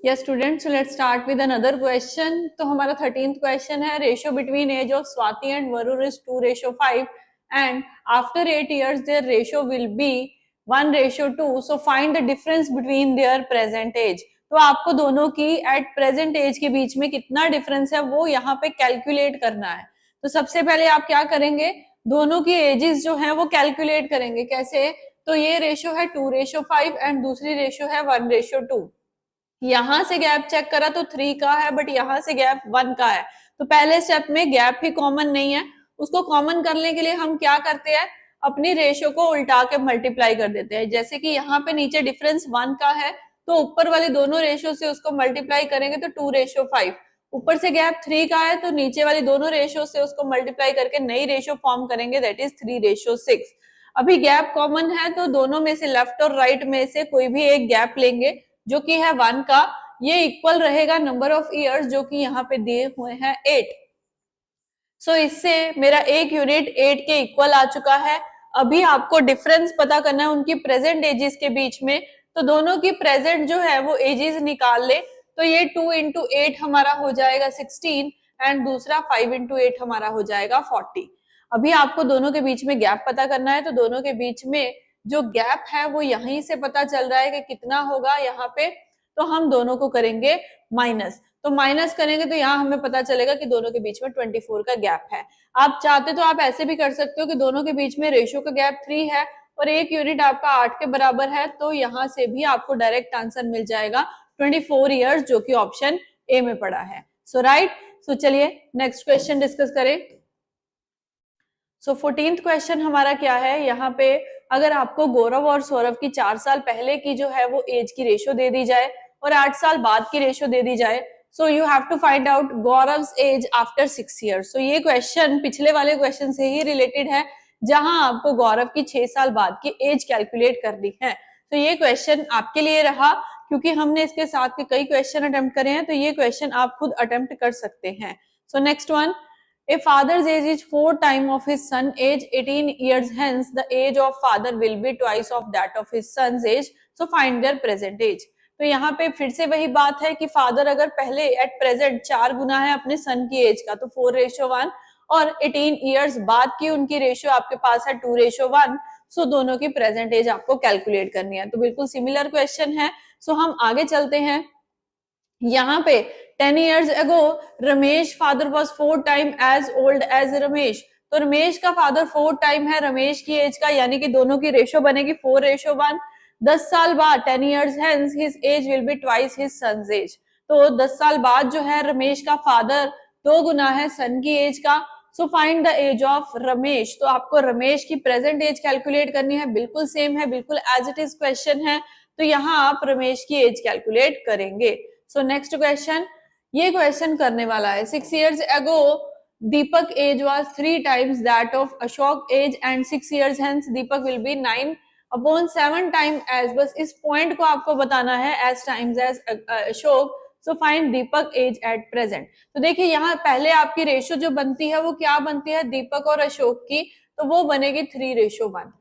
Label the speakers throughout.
Speaker 1: Yes students, so let's start with another question. तो हमारा 13th question है ratio between age of Swati and Varur is 2:5 and after 8 years their ratio will be 1:2. So find the difference between their present age. तो आपको दोनों की at present age के बीच में कितना difference है वो यहाँ पे calculate करना है. तो सबसे पहले आप क्या करेंगे, दोनों की ages जो है वो calculate करेंगे. कैसे? तो ये ratio है 2:5 and दूसरी ratio है 1:2. यहां से गैप चेक करा तो 3 का है बट यहां से गैप 1 का है. तो पहले स्टेप में गैप ही कॉमन नहीं है, उसको कॉमन करने के लिए हम क्या करते हैं, अपनी रेशियो को उल्टा के मल्टीप्लाई कर देते हैं. जैसे कि यहाँ पे नीचे डिफरेंस 1 का है तो ऊपर वाली दोनों रेशियो से उसको मल्टीप्लाई करेंगे तो 2:5. ऊपर से गैप 3 का है तो नीचे वाली दोनों रेशियो से उसको मल्टीप्लाई करके नई रेशियो फॉर्म करेंगे, दैट इज 3:6. अभी गैप कॉमन है तो दोनों में से लेफ्ट और राइट में से कोई भी एक गैप लेंगे जो कि है 1 का. ये इक्वल रहेगा नंबर ऑफ ईयर्स जो कि यहाँ पे दिए हुए हैं 8. सो इससे मेरा एक यूनिट 8 के इक्वल आ चुका है. अभी आपको डिफरेंस पता करना है उनकी प्रेजेंट एजेस के बीच में. तो दोनों की प्रेजेंट जो है वो एजेस निकाल ले तो ये 2 into 8 हमारा हो जाएगा 16 एंड दूसरा 5 into 8 हमारा हो जाएगा 40. अभी आपको दोनों के बीच में गैप पता करना है. तो दोनों के बीच में जो गैप है वो यहीं से पता चल रहा है कि कितना होगा यहाँ पे. तो हम दोनों को करेंगे माइनस. तो माइनस करेंगे तो यहाँ हमें पता चलेगा कि दोनों के बीच में 24 का गैप है. आप चाहते तो आप ऐसे भी कर सकते हो कि दोनों के बीच में रेशियो का गैप 3 है और एक यूनिट आपका 8 के बराबर है. तो यहाँ से भी आपको डायरेक्ट आंसर मिल जाएगा 24 ईयर्स जो कि ऑप्शन ए में पड़ा है. सो राइट. सो चलिए नेक्स्ट क्वेश्चन डिस्कस करें. सो 14th क्वेश्चन हमारा क्या है, यहाँ पे अगर आपको गौरव और सौरभ की 4 साल पहले की जो है वो एज की रेशियो दे दी जाए और 8 साल बाद की रेशियो दे दी जाए, so you have to find out Gaurav's age after 6 years. So ये क्वेश्चन पिछले वाले क्वेश्चन से ही रिलेटेड है जहां आपको गौरव की 6 साल बाद की एज कैलकुलेट करनी है. तो ये क्वेश्चन आपके लिए रहा क्योंकि हमने इसके साथ के कई क्वेश्चन अटेम्प्ट करे हैं, तो ये क्वेश्चन आप खुद अटेम्प्ट कर सकते हैं. So next one, a father's age is 4 times of his son age 18 years, hence the age of father will be twice of that of his son's age, so find their present age. तो यहाँ पे फिर से वही बात है कि father अगर पहले एट प्रेजेंट 4 गुना है अपने सन की एज का तो 4:1 और 18 इयर्स बाद की उनकी रेशियो आपके पास है 2:1. सो दोनों की प्रेजेंट एज आपको कैलकुलेट करनी है. तो बिल्कुल सिमिलर क्वेश्चन है. सो हम आगे चलते हैं. यहाँ पे 10 years ago Ramesh father was 4 time age old age Ramesh. तो रमेश का फादर 4 टाइम है रमेश की एज का, यानी कि दोनों की रेशियो बनेगी 4:1. 10 साल बाद 10 years hence his age will be twice his son's age. तो 10 साल बाद जो है रमेश का फादर 2 गुना है सन की एज का. So find the age of Ramesh. तो आपको रमेश की प्रेजेंट एज कैलकुलेट करनी है. बिल्कुल सेम है, बिल्कुल एज इट इज क्वेश्चन है. तो यहाँ आप रमेश की एज कैलकुलेट करेंगे. सो नेक्स्ट क्वेश्चन, ये क्वेश्चन करने वाला है 6 years ago Deepak age was 3 times that of Ashok age and 6 years hence Deepak will be 9/7 time age. बस इस पॉइंट को आपको बताना है age times age Ashok. So find Deepak age at present. तो देखिए यहाँ पहले आपकी रेशियो जो बनती है वो क्या बनती है, दीपक और अशोक की, तो वो बनेगी 3:1.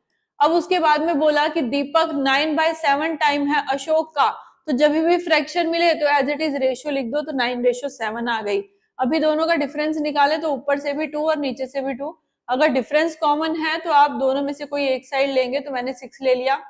Speaker 1: अब उसके बाद में बोला कि दीपक 9/7 टाइम है अशोक का, तो जब भी फ्रैक्शन मिले तो एज इट इज रेशियो लिख दो. तो 9:7 आ गई. अभी दोनों का डिफरेंस निकाले तो ऊपर से भी 2 और नीचे से भी 2. अगर डिफरेंस कॉमन है तो आप दोनों में से कोई एक साइड लेंगे. तो मैंने 6 ले लिया.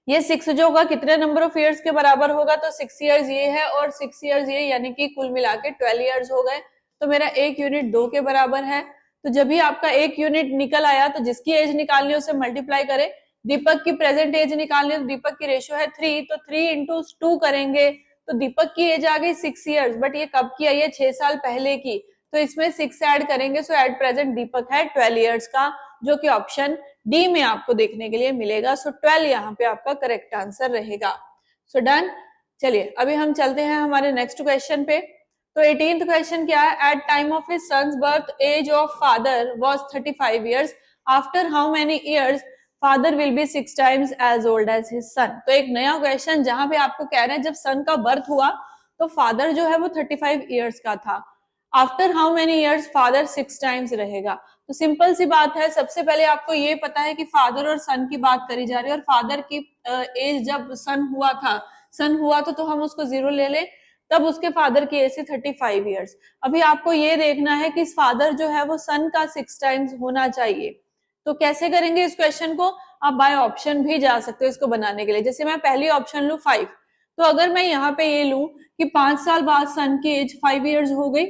Speaker 1: ये 6 जो होगा कितने नंबर ऑफ ईयर्स के बराबर होगा, तो 6 इयर्स ये है और 6 इयर्स ये, यानी कि कुल मिला के 12 इयर्स हो गए. तो मेरा एक यूनिट 2 के बराबर है. तो जब भी आपका एक यूनिट निकल आया तो जिसकी एज निकालनी है उसे मल्टीप्लाई करें. दीपक की प्रेजेंट एज निकालनी है तो दीपक की रेशियो है 3, तो 3 into 2 करेंगे तो दीपक की एज आ गई 6 इयर्स. बट ये कब की आई है, 6 साल पहले की. तो इसमें 6 ऐड करेंगे. सो एट प्रेजेंट दीपक है 12 इयर्स का, जो कि ऑप्शन डी में आपको देखने के लिए मिलेगा. सो 12 यहाँ पे आपका करेक्ट आंसर रहेगा. So done. चलिए अभी हम चलते हैं हमारे नेक्स्ट क्वेश्चन पे. तो 18th क्वेश्चन क्या है, at time of his sons birth age of father was 35 years, after how many years father will be 6 times age old age his son. तो एक नया क्वेश्चन जहां पे आपको कह रहे हैं जब सन का बर्थ हुआ तो फादर जो है वो 35 इयर्स का था. After how many years father 6 times रहेगा. तो सिंपल सी बात है, सबसे पहले आपको ये पता है कि फादर और सन की बात करी जा रही है और फादर की एज जब सन हुआ था सन हुआ तो हम उसको 0 ले लें, तब उसके फादर की एज थी 35 ईयर्स। अभी आपको ये देखना है कि फादर जो है वो सन का 6 टाइम्स होना चाहिए। तो कैसे करेंगे इस क्वेश्चन को? आप बाय ऑप्शन भी जा सकते हो इसको बनाने के लिए। जैसे मैं पहली ऑप्शन लू 5, तो अगर मैं यहाँ पे ये लू कि 5 साल बाद सन की एज 5 ईयर्स हो गई,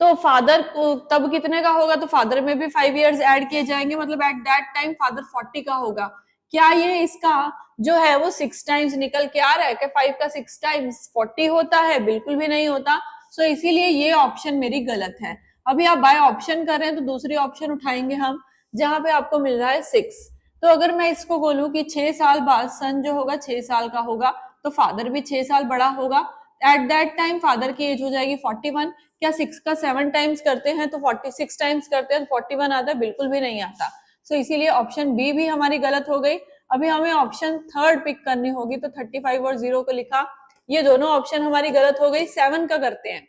Speaker 1: तो फादर को तब कितने का होगा? तो फादर में भी 5 ईयर्स ऐड किए जाएंगे, मतलब एट दैट टाइम फादर 40 का होगा। क्या ये इसका जो है वो 6 टाइम्स निकल के आ रहा है? क्या 5 का 6 टाइम्स 40 होता है? बिल्कुल भी नहीं होता। सो इसीलिए ये ऑप्शन मेरी गलत है। अभी आप बाय ऑप्शन कर रहे हैं तो दूसरी ऑप्शन उठाएंगे हम, जहां पे आपको मिल रहा है 6। तो अगर मैं इसको बोलूं कि 6 साल बाद सन जो होगा 6 साल का होगा, तो फादर भी 6 साल बड़ा होगा। एट दैट टाइम फादर की एज हो जाएगी 41। क्या 6 का 7 टाइम्स करते हैं तो 46 टाइम्स करते हैं तो 41 आता है? बिल्कुल भी नहीं आता। सो इसीलिए ऑप्शन बी भी हमारी गलत हो गई। अभी हमें ऑप्शन थर्ड पिक करनी होगी, तो 35 और 0 को लिखा, ये दोनों ऑप्शन हमारी गलत हो गई। 7 का करते हैं,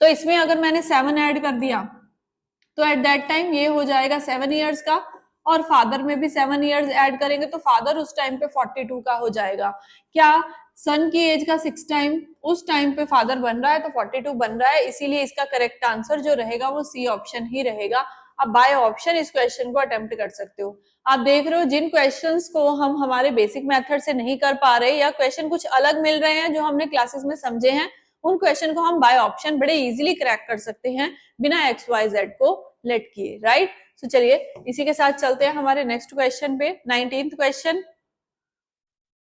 Speaker 1: तो इसमें अगर मैंने 7 ऐड कर दिया तो एट दैट टाइम ये हो जाएगा 7 ईयर्स का, और फादर में भी 7 ईयर्स ऐड करेंगे तो फादर उस टाइम पे 42 का हो जाएगा। क्या सन की एज का 6 टाइम उस टाइम पे फादर बन रहा है तो 42 बन रहा है, इसीलिए इसका करेक्ट आंसर जो रहेगा वो सी ऑप्शन ही रहेगा। आप बाय ऑप्शन इस क्वेश्चन को अटेम्प्ट कर सकते हो। आप देख रहे हो जिन क्वेश्चंस को हम हमारे बेसिक मेथड से नहीं कर पा रहे या क्वेश्चन कुछ अलग मिल रहे हैं जो हमने क्लासेस में समझे हैं, उन क्वेश्चन को हम बाय ऑप्शन बड़े इजीली क्रैक कर सकते हैं बिना XYZ को लेट किए, राइट। तो चलिए इसी के साथ चलते हैं हमारे नेक्स्ट क्वेश्चन पे, 19th क्वेश्चन।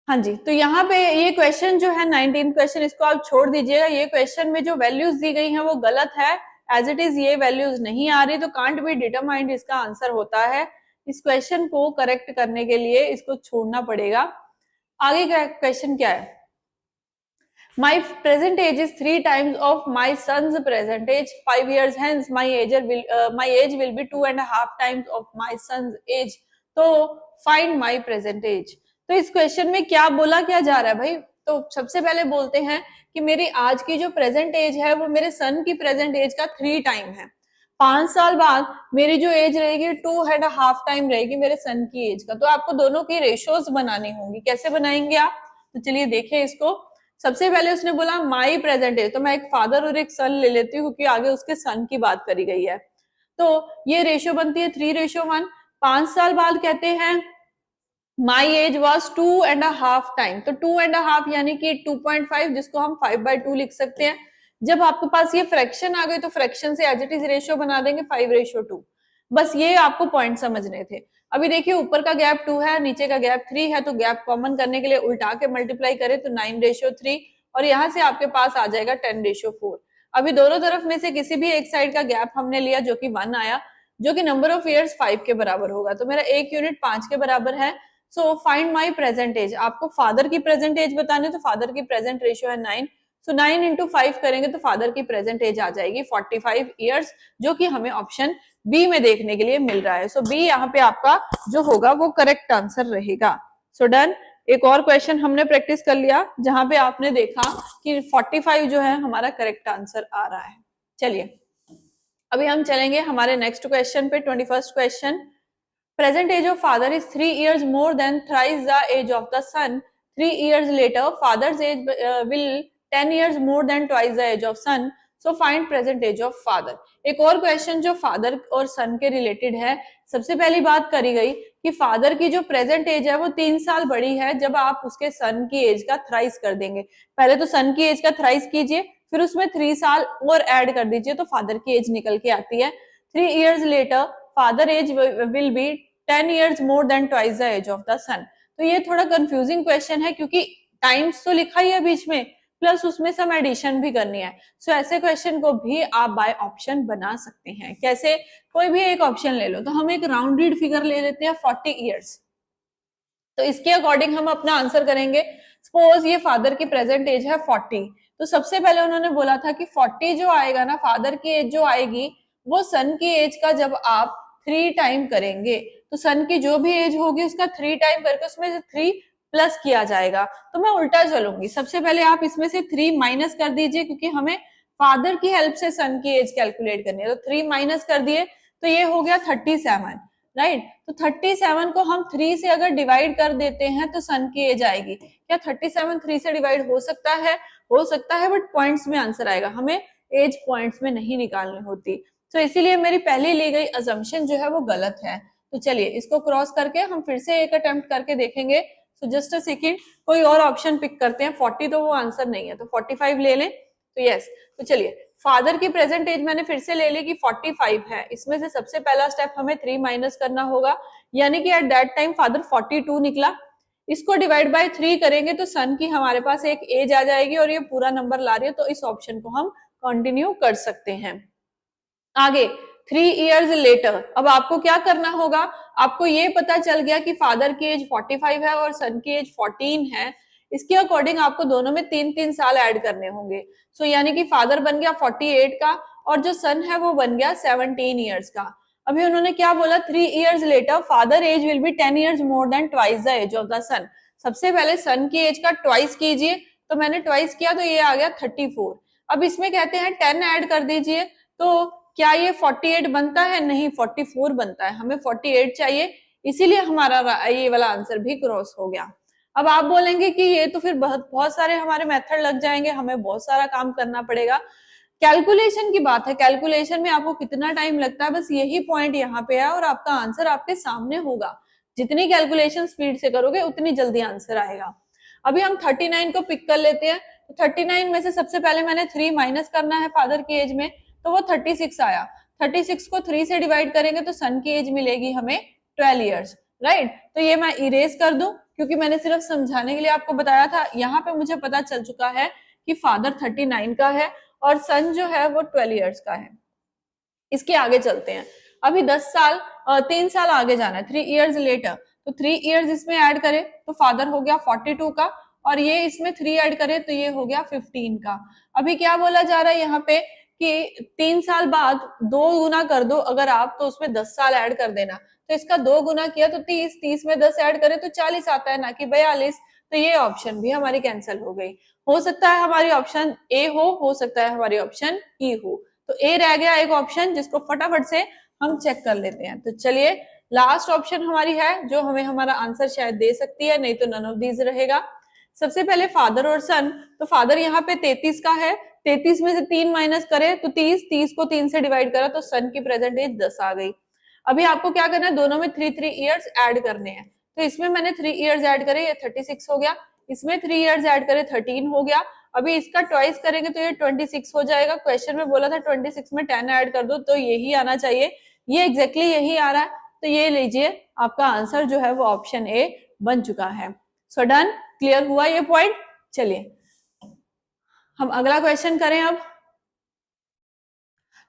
Speaker 1: हाँ जी, तो यहाँ पे ये क्वेश्चन जो है 19th क्वेश्चन, इसको आप छोड़ दीजिएगा। ये क्वेश्चन में जो वैल्यूज दी गई हैं वो गलत है। एज इट इज ये वैल्यूज नहीं आ रही, तो कांट बी डिटरमाइंड इसका आंसर होता है। इस क्वेश्चन को करेक्ट करने के लिए इसको छोड़ना पड़ेगा। आगे का क्वेश्चन क्या है? My present age is 3 times of my son's present age. 5 years hence, my age will be 2.5 times of my son's age. तो find my present age. तो इस क्वेश्चन में क्या बोला क्या जा रहा है भाई? तो सबसे पहले बोलते हैं कि मेरी आज की जो प्रेजेंट एज है वो मेरे सन की प्रेजेंट एज का 3 टाइम है। 5 साल बाद मेरी जो एज रहेगी 2.5 टाइम रहेगी मेरे सन की एज का। तो आपको दोनों की रेशियोज बनानी होंगी। कैसे बनाएंगे आप? तो चलिए देखें इसको। सबसे पहले उसने बोला माई प्रेजेंट एज, तो मैं एक फादर और एक सन ले लेती हूँ क्योंकि आगे उसके सन की बात करी गई है। तो ये रेशियो बनती है 3:1। 5 साल बाद कहते हैं माई एज वॉज 2.5 टाइम, तो 2.5 यानी कि 2.5, जिसको हम 5/2 लिख सकते हैं। जब आपके पास ये फ्रैक्शन आ गई तो फ्रैक्शन से एज इट इज रेशियो बना देंगे 5:2। बस ये आपको पॉइंट समझने थे। अभी देखिए ऊपर का गैप 2 है, नीचे का गैप 3 है, तो गैप कॉमन करने के लिए उल्टा के मल्टीप्लाई करें तो 9:3, और यहाँ से आपके पास आ जाएगा 10:4। अभी दोनों तरफ में से किसी भी एक साइड का गैप हमने लिया जो कि 1 आया, जो कि नंबर ऑफ ईयर्स 5 के बराबर होगा। तो मेरा एक यूनिट 5 के बराबर है। So find my present age. आपको फादर की प्रेजेंट एज बतानी, तो फादर की प्रेजेंट रेशियो है 9। सो 9 इंटू 5 करेंगे तो फादर की प्रेजेंट एज आ जाएगी 45 ईयर्स, जो कि हमें ऑप्शन बी में देखने के लिए मिल रहा है। सो बी यहाँ पे आपका जो होगा वो करेक्ट आंसर रहेगा। So done. एक और क्वेश्चन हमने प्रैक्टिस कर लिया जहां पे आपने देखा कि 45 जो है हमारा करेक्ट आंसर आ रहा है। चलिए अभी हम चलेंगे हमारे नेक्स्ट क्वेश्चन पे, 21st question. Present age of father is 3 years more than thrice the age of the son. 3 years later, father's age will 10 years more than twice the age of son. So find present age of father. एक और question जो father और सन के related है। सबसे पहली बात करी गई कि फादर की जो प्रेजेंट एज है वो 3 साल बड़ी है जब आप उसके सन की एज का थ्राइस कर देंगे। पहले तो सन की एज का थ्राइस कीजिए, फिर उसमें 3 साल और ऐड कर दीजिए तो फादर की एज निकल के आती है। 3 years later father age will be 10 years more than twice the age of the son. तो ये थोड़ा कंफ्यूजिंग क्वेश्चन है क्योंकि टाइम्स तो लिखा ही है बीच में, प्लस उसमें सम एडिशन भी करनी है। सो ऐसे क्वेश्चन को भी आप बाय ऑप्शन बना सकते हैं। कैसे? कोई भी एक ऑप्शन ले लो। तो हम एक राउंडेड फिगर ले लेते हैं 40 ईयर्स। तो इसके अकॉर्डिंग हम अपना आंसर करेंगे। सपोज ये फादर की प्रेजेंट एज है 40, तो सबसे पहले उन्होंने बोला था कि 40 जो आएगा ना, फादर की एज जो आएगी वो सन की एज का जब आप 3 टाइम करेंगे, तो सन की जो भी एज होगी उसका 3 टाइम करके उसमें से 3 प्लस किया जाएगा। तो मैं उल्टा चलूंगी, सबसे पहले आप इसमें से 3 माइनस कर दीजिए क्योंकि हमें फादर की हेल्प से सन की एज कैलकुलेट करनी है। तो 3 माइनस कर दिए तो ये हो गया 37। राइट। तो 37 को हम 3 से अगर डिवाइड कर देते हैं तो सन की एज आएगी। क्या 37 3 से डिवाइड हो सकता है? हो सकता है, बट पॉइंट्स में आंसर आएगा, हमें एज पॉइंट्स में नहीं निकालनी होती। तो इसीलिए मेरी पहले ली गई अजम्पशन जो है वो गलत है। तो चलिए इसको क्रॉस करके हम फिर से एक अटेम्प्ट करके देखेंगे। सो जस्ट अ सेकेंड, कोई और ऑप्शन पिक करते हैं। 40 तो वो आंसर नहीं है, तो 45 ले लें। तो यस, तो चलिए फादर की प्रेजेंट एज मैंने फिर से ले ली कि 45 है। इसमें से सबसे पहला स्टेप हमें 3 माइनस करना होगा, यानी कि एट दैट टाइम फादर 42 निकला। इसको डिवाइड बाय 3 करेंगे तो सन की हमारे पास एक एज आ जाएगी और ये पूरा नंबर ला रही है, तो इस ऑप्शन को हम कंटिन्यू कर सकते हैं। आगे 3 इयर्स लेटर, अब आपको क्या करना होगा, आपको ये पता चल गया कि फादर की एज 45 है और सन की एज 14 है। इसके अकॉर्डिंग आपको दोनों में 3-3 साल ऐड करने होंगे। सो यानी कि फादर बन गया 48 का और जो सन है वो बन गया 17 इयर्स का। अभी उन्होंने क्या बोला, 3 years later father age will be 10 years more than twice the age of the son. सबसे पहले सन की एज का ट्वाइस कीजिए, तो मैंने ट्वाइस किया तो ये आ गया 34। अब इसमें कहते हैं 10 ऐड कर दीजिए, तो क्या ये 48 बनता है? नहीं, 44 बनता है, हमें 48 चाहिए, इसीलिए हमारा ये वाला आंसर भी क्रॉस हो गया। अब आप बोलेंगे कि ये तो फिर बहुत बहुत सारे हमारे मेथड लग जाएंगे, हमें बहुत सारा काम करना पड़ेगा। कैलकुलेशन की बात है, कैलकुलेशन में आपको कितना टाइम लगता है, बस यही पॉइंट यहाँ पे है और आपका आंसर आपके सामने होगा। जितनी कैलकुलेशन स्पीड से करोगे उतनी जल्दी आंसर आएगा। अभी हम 39 को पिक कर लेते हैं। तो 39 में से सबसे पहले मैंने 3 माइनस करना है फादर की एज में, तो वो 36 आया। 36 को 3 से डिवाइड करेंगे तो सन की एज मिलेगी हमें 12 इयर्स, राइट। तो ये मैं इरेज कर दूं क्योंकि मैंने सिर्फ समझाने के लिए आपको बताया था। यहाँ पे मुझे पता चल चुका है कि फादर 39 का है और सन जो है वो 12 इयर्स का है। इसके आगे चलते हैं। अभी 10 साल 3 साल आगे जाना है, 3 इयर्स लेटर। तो 3 इयर्स इसमें ऐड करें तो फादर हो गया 42 का और ये इसमें 3 ऐड करें तो ये हो गया 15 का। अभी क्या बोला जा रहा है यहाँ पे कि 3 साल बाद 2 गुना कर दो अगर आप, तो उसमें 10 साल ऐड कर देना। तो इसका 2 गुना किया तो 30, 30 में 10 ऐड करें तो 40 आता है, ना कि 42। तो ये ऑप्शन भी हमारी कैंसिल हो गई। हो सकता है हमारी ऑप्शन ए हो सकता है हमारी ऑप्शन ई हो। तो ए रह गया एक ऑप्शन जिसको फटाफट से हम चेक कर लेते हैं। तो चलिए लास्ट ऑप्शन हमारी है जो हमें हमारा आंसर शायद दे सकती है, नहीं तो नन ऑफ दीज रहेगा। सबसे पहले फादर और सन, तो फादर यहाँ पे 33 का है, 33 में से 3 माइनस करे तो 30, 30 को 3 से डिवाइड करा तो सन की प्रेजेंट एज 10 आ गई। अभी आपको क्या करना है, दोनों में 3 इयर्स ऐड करने हैं। तो इसमें मैंने 3 इयर्स ऐड करे, ये 36 हो गया। इसमें 3 इयर्स ऐड करे 13 हो गया। अभी इसका ट्वाइस करेंगे तो ये 26 हो जाएगा। क्वेश्चन में बोला था 26 में 10 ऐड कर दो, तो यही आना चाहिए, ये एग्जैक्टली यही आ रहा है। तो ये लीजिए आपका आंसर जो है वो ऑप्शन ए बन चुका है। सो डन, क्लियर हुआ ये पॉइंट। चलिए हम अगला क्वेश्चन करें अब।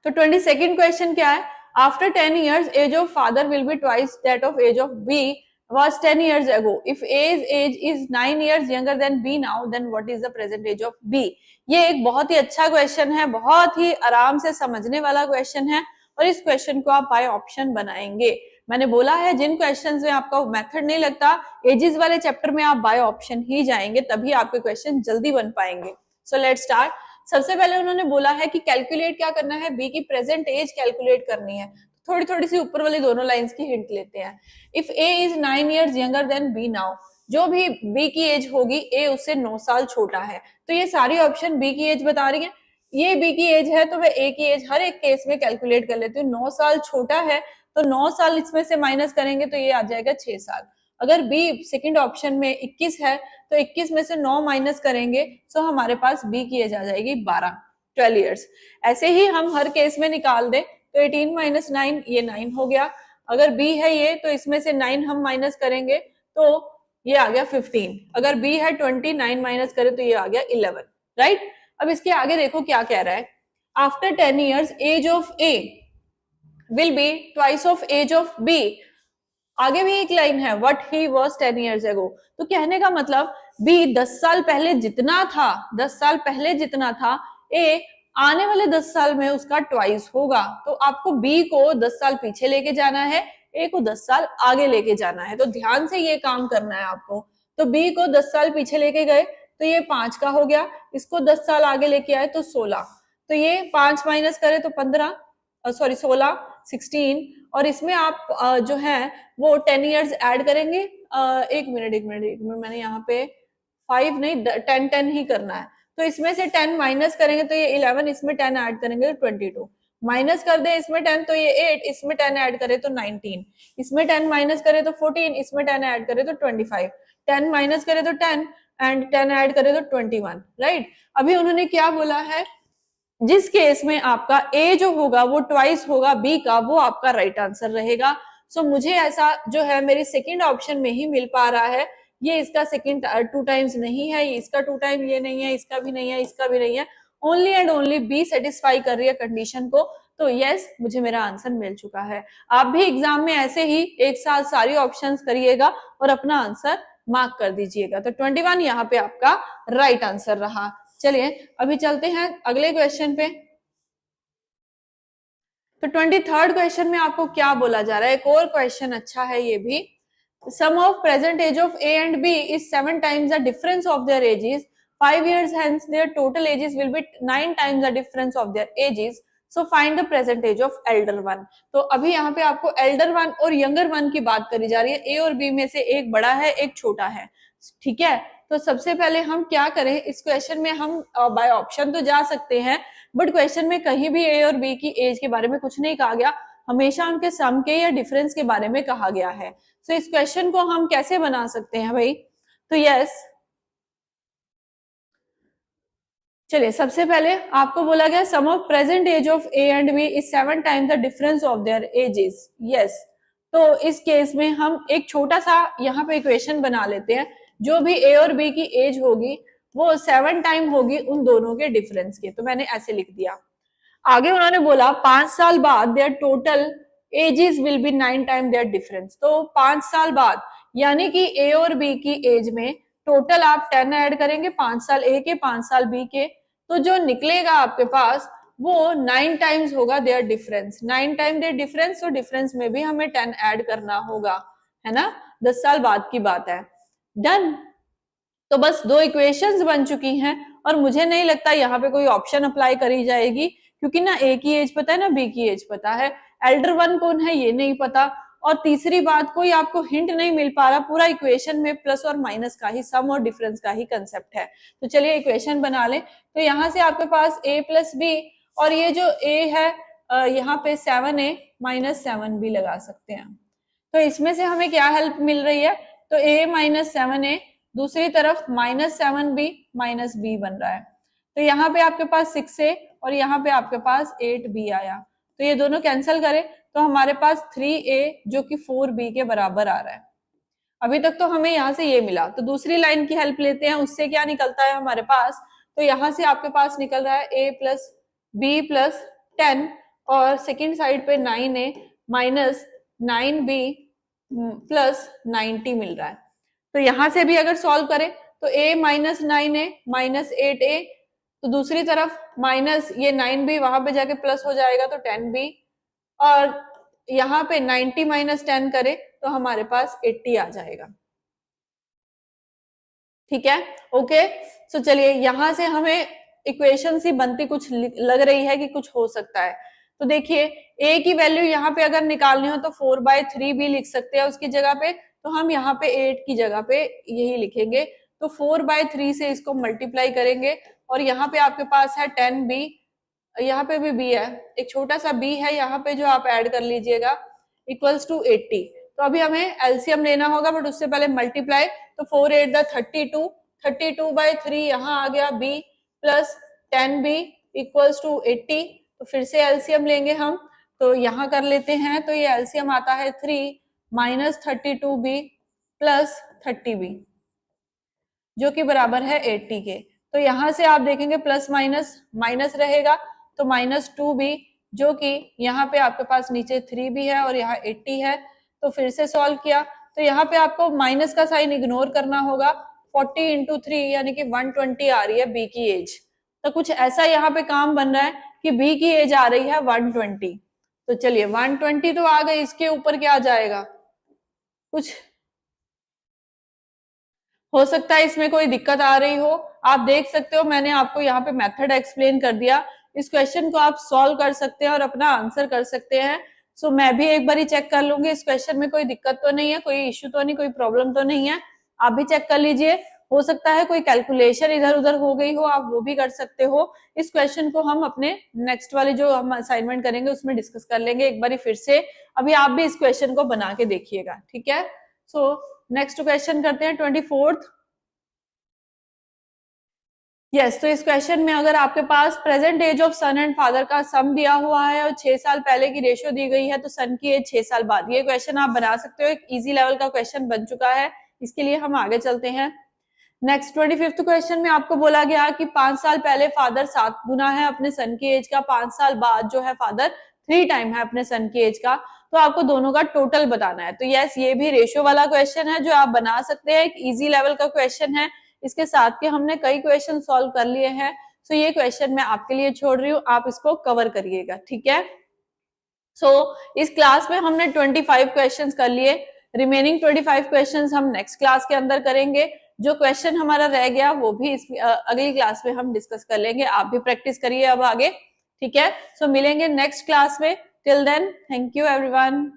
Speaker 1: तो 22nd क्वेश्चन क्या है, after 10 years age of father will be twice that of age of B was 10 years ago. If A's age is 9 years younger than B now, then what is the present age of B? ये एक बहुत ही अच्छा question है, बहुत ही आराम से समझने वाला क्वेश्चन है और इस क्वेश्चन को आप बाय ऑप्शन बनाएंगे। मैंने बोला है जिन क्वेश्चंस में आपका मेथड नहीं लगता, एजेस वाले चैप्टर में आप बाय ऑप्शन ही जाएंगे, तभी आपके क्वेश्चन जल्दी बन पाएंगे। So let's start. सबसे पहले उन्होंने बोला है कि कैलकुलेट क्या करना है, बी की प्रेजेंट एज कैलकुलेट करनी है। थोड़ी थोड़ी सी ऊपर वाली दोनों लाइंस की हिंट लेते हैं। If A is 9 years younger than B now, जो भी बी की एज होगी ए उससे 9 साल छोटा है। तो ये सारी ऑप्शन बी की एज बता रही है। ये बी की एज है तो मैं ए की एज हर एक केस में कैलकुलेट कर लेती हूँ। 9 साल छोटा है तो 9 साल इसमें से माइनस करेंगे तो ये आ जाएगा 6 साल। अगर बी सेकंड ऑप्शन में 21 है तो 21 में से 9 माइनस करेंगे तो हमारे पास बी की एज आ जाएगी 12 इयर्स। ऐसे ही हम हर केस में निकाल दें तो 18 माइनस 9 ये 9 हो गया। अगर बी है ये तो इसमें से 9 हम माइनस करेंगे तो ये आ गया 15। अगर बी है 29 माइनस करें तो ये आ गया 11, राइट। अब इसके आगे देखो क्या कह रहा है, after 10 years age of A will be twice of age of B. आगे भी एक लाइन है, what he was 10 years ago। तो कहने का मतलब बी 10 साल पहले जितना था, 10 साल पहले जितना था, ए आने वाले 10 साल में उसका ट्वाइस होगा। तो आपको बी को 10 साल पीछे लेके जाना है, ए को 10 साल आगे लेके जाना है। तो ध्यान से ये काम करना है आपको। तो बी को 10 साल पीछे लेके गए तो ये 5 का हो गया, इसको 10 साल आगे लेके आए तो 16। तो ये 5 माइनस करे तो 15, सॉरी 16, 16 और इसमें आप जो है वो 10 ईयर्स ऐड करेंगे। एक मिनट मैंने यहाँ पे 5 नहीं 10 ही करना है। तो इसमें से 10 माइनस करेंगे तो ये 11, इसमें 10 ऐड करेंगे तो 22, माइनस कर दे इसमें 10 तो ये 8, इसमें 10 ऐड करे तो 19, इसमें 10 माइनस करे तो 14, इसमें 10 ऐड करे तो 25, 10 माइनस करे तो 10 एंड 10 ऐड करे तो 21, राइट। अभी उन्होंने क्या बोला है, जिस केस में आपका ए जो होगा वो ट्वाइस होगा बी का, वो आपका राइट आंसर रहेगा। सो मुझे ऐसा जो है मेरे सेकंड ऑप्शन में ही मिल पा रहा है, ये इसका सेकंड 2 टाइम्स नहीं है, इसका 2 टाइम ये नहीं है, इसका भी नहीं है, इसका भी नहीं है, only and only B satisfy कर रही है कंडीशन को। तो यस, मुझे मेरा आंसर मिल चुका है। आप भी एग्जाम में ऐसे ही एक साथ सारी ऑप्शंस करिएगा और अपना आंसर मार्क कर दीजिएगा। तो 21 यहाँ पे आपका राइट आंसर रहा। चलिए अभी चलते हैं अगले क्वेश्चन पे। तो 23rd क्वेश्चन में आपको क्या बोला जा रहा है, एक और क्वेश्चन अच्छा है ये भी। Sum of present age of A and B is 7 times the difference of their ages, 5 years hence their total ages will be 9 times the difference of their ages, so find the present age of elder one। तो अभी यहाँ पे आपको elder one और younger one की बात करी जा रही है। ए और बी में से एक बड़ा है एक छोटा है, ठीक है। तो सबसे पहले हम क्या करें, इस क्वेश्चन में हम बाय ऑप्शन तो जा सकते हैं, बट क्वेश्चन में कहीं भी ए और बी की एज के बारे में कुछ नहीं कहा गया, हमेशा उनके सम के या डिफरेंस के बारे में कहा गया है। तो इस क्वेश्चन को हम कैसे बना सकते हैं भाई, तो यस चलिए सबसे पहले आपको बोला गया sum of present age of A and B is 7 times the difference of their ages. Yes, तो इस केस में हम एक छोटा सा यहाँ पे इक्वेशन बना लेते हैं, जो भी ए और बी की एज होगी वो 7 टाइम होगी उन दोनों के डिफरेंस के। तो मैंने ऐसे लिख दिया। आगे उन्होंने बोला 5 साल बाद their total ages will be 9 time their difference. तो 5 साल बाद यानी कि ए और बी की एज में टोटल आप 10 ऐड करेंगे, 5 साल ए के 5 साल बी के, तो जो निकलेगा आपके पास वो 9 टाइम्स होगा their difference. 9 time their difference, तो डिफरेंस में भी हमें 10 ऐड करना होगा, है ना। 10 साल बाद की बात है। डन। तो बस 2 इक्वेशंस बन चुकी हैं और मुझे नहीं लगता यहाँ पे कोई ऑप्शन अप्लाई करी जाएगी, क्योंकि ना ए की एज पता है ना बी की एज पता है, एल्डर वन कौन है ये नहीं पता, और तीसरी बात कोई आपको हिंट नहीं मिल पा रहा, पूरा इक्वेशन में प्लस और माइनस का ही, सम और डिफरेंस का ही कंसेप्ट है। तो चलिए इक्वेशन बना लें। तो यहाँ से आपके पास a प्लस बी, और ये जो a है यहाँ पे 7a माइनस 7b लगा सकते हैं। तो इसमें से हमें क्या हेल्प मिल रही है, तो a माइनस 7a, दूसरी तरफ माइनस 7b माइनस b बन रहा है। तो यहाँ पे आपके पास 6a और यहाँ पे आपके पास 8b आया, तो ये दोनों कैंसिल करें तो हमारे पास 3a जो कि 4b के बराबर आ रहा है। अभी तक तो हमें यहाँ से ये मिला, तो दूसरी लाइन की हेल्प लेते हैं, उससे क्या निकलता है हमारे पास, तो यहाँ से आपके पास निकल रहा है a प्लस बी प्लस 10 और सेकेंड साइड पे 9a माइनस 9b प्लस 90 मिल रहा है। तो यहाँ से भी अगर सॉल्व करें तो a minus 9a minus 8a, तो दूसरी तरफ माइनस ये 9b वहां पे जाके प्लस हो जाएगा तो 10b, और यहाँ पे 90 माइनस 10 करें तो हमारे पास 80 आ जाएगा। ठीक है, ओके। सो चलिए यहाँ से हमें इक्वेशन सी बनती कुछ लग रही है कि कुछ हो सकता है। तो देखिए a की वैल्यू यहाँ पे अगर निकालनी हो तो 4/3 भी लिख सकते हैं उसकी जगह पे, तो हम यहाँ पे 8 की जगह पे यही लिखेंगे। तो 4/3 से इसको मल्टीप्लाई करेंगे और यहाँ पे आपके पास है 10b, यहाँ पे भी b है, एक छोटा सा b है यहाँ पे जो आप ऐड कर लीजिएगा, इक्वल्स टू 80। तो अभी हमें एलसीएम लेना होगा, बट उससे पहले मल्टीप्लाई, तो 4 8 32, 32/3 यहाँ आ गया b plus 10b equals to 80। तो फिर से एलसीएम लेंगे हम, तो यहाँ कर लेते हैं, तो ये एलसीएम आता है 3 माइनस 32b प्लस 30b जो कि बराबर है 80 के। तो यहाँ से आप देखेंगे प्लस माइनस माइनस रहेगा, तो माइनस 2b जो कि यहाँ पे आपके पास नीचे 3b है और यहाँ 80 है। तो फिर से सॉल्व किया तो यहाँ पे आपको माइनस का साइन इग्नोर करना होगा, 40 इंटू 3 यानी कि 120 आ रही है बी की एज। तो कुछ ऐसा यहाँ पे काम बन रहा है कि बी की एज आ रही है 120। तो चलिए 120 तो आ गई, इसके ऊपर क्या आ जाएगा, कुछ हो सकता है इसमें कोई दिक्कत आ रही हो। आप देख सकते हो मैंने आपको यहाँ पे मेथड एक्सप्लेन कर दिया, इस क्वेश्चन को आप सॉल्व कर सकते हैं और अपना आंसर कर सकते हैं। सो मैं भी एक बार ही चेक कर लूंगी इस क्वेश्चन में कोई दिक्कत तो नहीं है, कोई इश्यू तो नहीं, कोई प्रॉब्लम तो नहीं है। आप भी चेक कर लीजिए, हो सकता है कोई कैलकुलेशन इधर उधर हो गई हो, आप वो भी कर सकते हो। इस क्वेश्चन को हम अपने नेक्स्ट वाले जो हम असाइनमेंट करेंगे उसमें डिस्कस कर लेंगे एक बार फिर से। अभी आप भी इस क्वेश्चन को बना के देखिएगा, ठीक है। सो नेक्स्ट क्वेश्चन करते हैं 24th। यस, तो इस क्वेश्चन में अगर आपके पास present age of son and father का सम दिया हुआ है और 6 साल पहले की रेशियो दी गई है, तो सन की एज 6 साल बाद, ये क्वेश्चन आप बना सकते हो, एक इजी लेवल का क्वेश्चन बन चुका है। इसके लिए हम आगे चलते हैं। नेक्स्ट 25th क्वेश्चन में आपको बोला गया कि 5 साल पहले फादर 7 गुना है अपने सन की एज का, 5 साल बाद जो है फादर 3 टाइम है अपने सन की एज का, तो आपको दोनों का टोटल बताना है। तो यस, ये भी रेशियो वाला क्वेश्चन है जो आप बना सकते हैं, एक इजी लेवल का क्वेश्चन है। इसके साथ के हमने कई क्वेश्चन सॉल्व कर लिए हैं, सो ये क्वेश्चन मैं आपके लिए छोड़ रही हूँ, आप इसको कवर करिएगा, ठीक है। सो इस क्लास में हमने 25 क्वेश्चंस कर लिए, रिमेनिंग 25 क्वेश्चंस हम नेक्स्ट क्लास के अंदर करेंगे। जो क्वेश्चन हमारा रह गया वो भी अगली क्लास में हम डिस्कस कर लेंगे। आप भी प्रैक्टिस करिए अब आगे, ठीक है। सो मिलेंगे नेक्स्ट क्लास में। Till then, thank you everyone.